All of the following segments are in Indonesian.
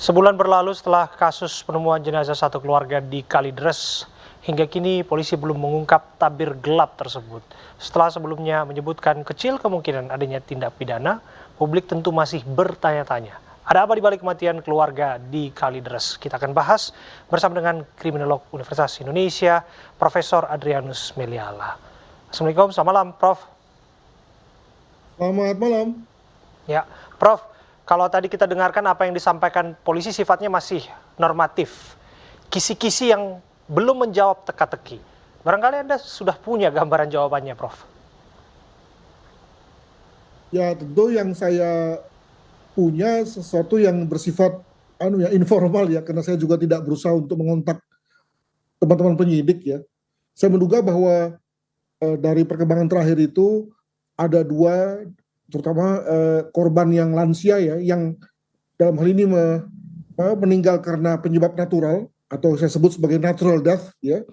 Sebulan berlalu setelah kasus penemuan jenazah satu keluarga di Kalideres, hingga kini polisi belum mengungkap tabir gelap tersebut. Setelah sebelumnya menyebutkan kecil kemungkinan adanya tindak pidana, publik tentu masih bertanya-tanya. Ada apa di balik kematian keluarga di Kalideres? Kita akan bahas bersama dengan kriminolog Universitas Indonesia, Profesor Adrianus Meliala. Assalamualaikum, selamat malam, Prof. Selamat malam. Ya, Prof, kalau tadi kita dengarkan apa yang disampaikan polisi sifatnya masih normatif. Kisi-kisi yang belum menjawab teka-teki. Barangkali Anda sudah punya gambaran jawabannya, Prof. Ya, tentu yang saya punya sesuatu yang bersifat informal ya, karena saya juga tidak berusaha untuk mengontak teman-teman penyidik ya. Saya menduga bahwa dari perkembangan terakhir itu ada dua, terutama korban yang lansia ya, yang dalam hal ini meninggal karena penyebab natural atau saya sebut sebagai natural death ya,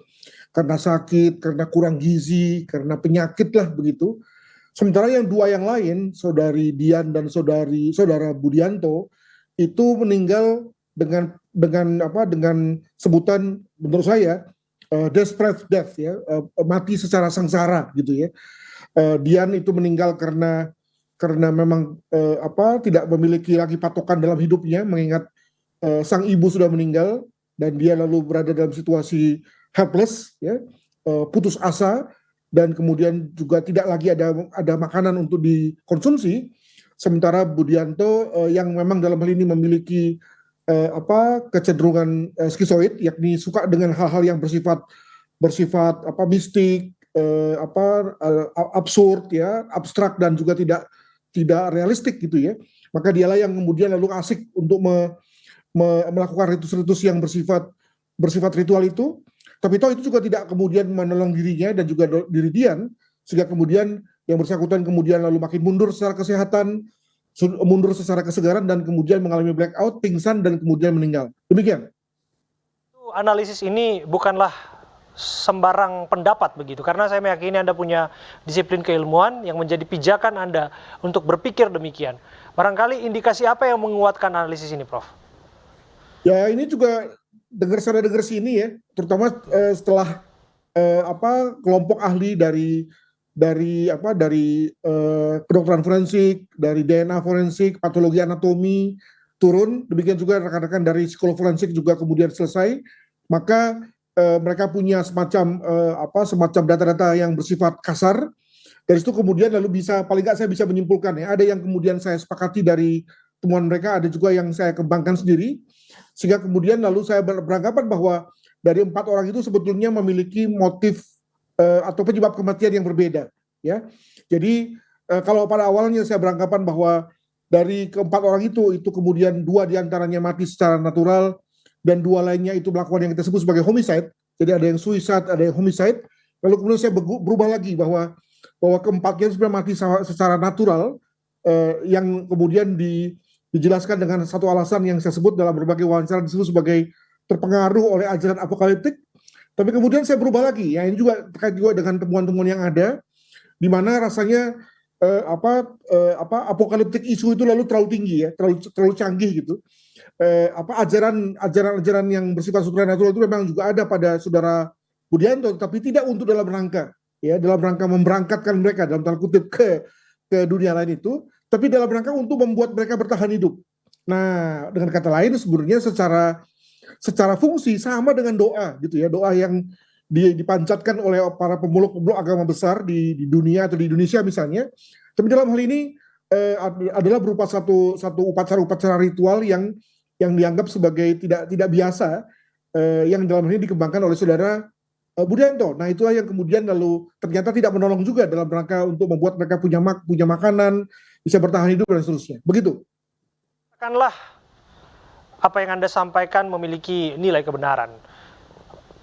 karena sakit, karena kurang gizi, karena penyakit lah begitu. Sementara yang dua yang lain, saudari Dian dan saudara Budianto, itu meninggal dengan sebutan menurut saya desperate death ya, mati secara sengsara gitu ya. Dian itu meninggal karena memang tidak memiliki lagi patokan dalam hidupnya, mengingat sang ibu sudah meninggal dan dia lalu berada dalam situasi helpless ya, putus asa, dan kemudian juga tidak lagi ada makanan untuk dikonsumsi. Sementara Budianto yang memang dalam hal ini memiliki kecenderungan skizoid, yakni suka dengan hal-hal yang bersifat mistik, absurd ya, abstrak, dan juga tidak realistik gitu ya. Maka dialah yang kemudian lalu asik untuk melakukan ritus-ritus yang bersifat ritual itu. Tapi toh itu juga tidak kemudian menolong dirinya dan juga diri Dian, sehingga kemudian yang bersangkutan kemudian lalu makin mundur secara kesehatan, mundur secara kesegaran, dan kemudian mengalami blackout, pingsan, dan kemudian meninggal. Demikian. Analisis ini bukanlah sembarang pendapat begitu, karena saya meyakini Anda punya disiplin keilmuan yang menjadi pijakan Anda untuk berpikir demikian. Barangkali indikasi apa yang menguatkan analisis ini, Prof? Ya, ini juga dengar sana dengar sini ya, terutama setelah kelompok ahli dari kedokteran forensik, dari DNA forensik, patologi anatomi turun, demikian juga rekan-rekan dari psikolog forensik juga kemudian selesai, maka mereka punya semacam data-data yang bersifat kasar. Dari situ kemudian lalu paling nggak saya bisa menyimpulkan ya, ada yang kemudian saya sepakati dari temuan mereka, ada juga yang saya kembangkan sendiri, sehingga kemudian lalu saya beranggapan bahwa dari 4 orang itu sebetulnya memiliki motif atau penyebab kematian yang berbeda ya. Jadi kalau pada awalnya saya beranggapan bahwa dari keempat orang itu kemudian 2 diantaranya mati secara natural dan 2 lainnya itu melakukan yang kita sebut sebagai homicide. Jadi ada yang suicide, ada yang homicide. Lalu kemudian saya berubah lagi bahwa keempatnya sudah mati secara natural, yang kemudian dijelaskan dengan satu alasan yang saya sebut dalam berbagai wawancara disebut sebagai terpengaruh oleh ajaran apokaliptik. Tapi kemudian saya berubah lagi, ya ini juga terkait juga dengan temuan-temuan yang ada, di mana rasanya apokaliptik isu itu lalu terlalu tinggi ya, terlalu canggih gitu. Ajaran yang bersifat supranatural itu memang juga ada pada saudara Budianto, tapi tidak untuk dalam rangka memberangkatkan mereka dalam tanda kutip ke dunia lain itu, tapi dalam rangka untuk membuat mereka bertahan hidup. Nah, dengan kata lain sebenarnya secara fungsi sama dengan doa gitu ya, doa yang dipancatkan oleh para pemeluk agama besar di dunia atau di Indonesia misalnya. Tapi dalam hal ini adalah berupa satu upacara ritual yang dianggap sebagai tidak biasa, yang dalam hal ini dikembangkan oleh saudara Budianto. Nah, itulah yang kemudian lalu ternyata tidak menolong juga dalam rangka untuk membuat mereka punya makanan, bisa bertahan hidup dan seterusnya. Begitu. Katakanlah apa yang Anda sampaikan memiliki nilai kebenaran.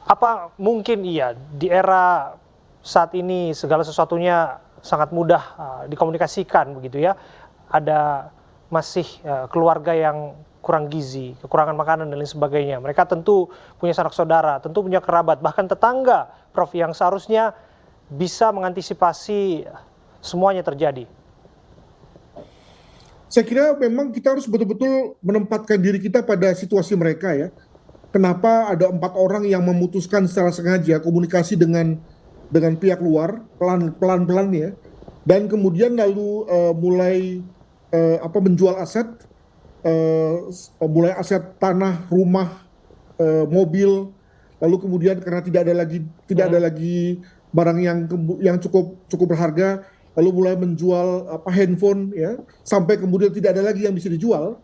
Apa mungkin iya di era saat ini segala sesuatunya sangat mudah dikomunikasikan begitu ya, ada masih keluarga yang kurang gizi, kekurangan makanan dan lain sebagainya. Mereka tentu punya sanak saudara, tentu punya kerabat, bahkan tetangga, Prof, yang seharusnya bisa mengantisipasi semuanya terjadi. Saya kira memang kita harus betul-betul menempatkan diri kita pada situasi mereka ya. Kenapa ada 4 orang yang memutuskan secara sengaja komunikasi dengan pihak luar pelan-pelan ya, dan kemudian lalu mulai menjual aset, mulai aset tanah, rumah, mobil, lalu kemudian karena tidak ada lagi barang yang cukup berharga, lalu mulai menjual handphone ya, sampai kemudian tidak ada lagi yang bisa dijual.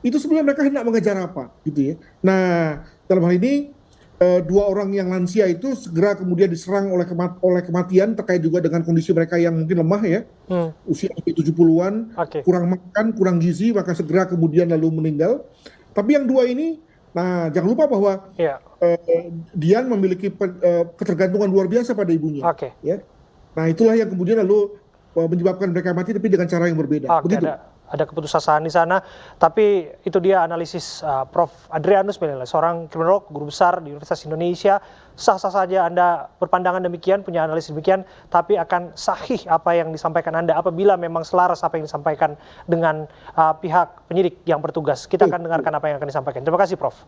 Itu sebenarnya mereka hendak mengejar apa gitu ya. Nah, dalam hal ini 2 orang yang lansia itu segera kemudian diserang oleh kematian, terkait juga dengan kondisi mereka yang mungkin lemah ya, usia 70-an, Oke. kurang makan, kurang gizi, maka segera kemudian lalu meninggal. Tapi yang 2 ini, nah jangan lupa bahwa Iya. Dian memiliki ketergantungan luar biasa pada ibunya. Oke. Ya. Nah itulah yang kemudian lalu menyebabkan mereka mati, tapi dengan cara yang berbeda. Oke, Begitu. ada keputusasaan di sana, tapi itu dia analisis Prof. Adrianus Meliala, seorang kriminolog, guru besar di Universitas Indonesia. Sah-sah saja Anda berpandangan demikian, punya analisis demikian, tapi akan sahih apa yang disampaikan Anda apabila memang selaras apa yang disampaikan dengan pihak penyidik yang bertugas. Kita akan dengarkan apa yang akan disampaikan. Terima kasih, Prof.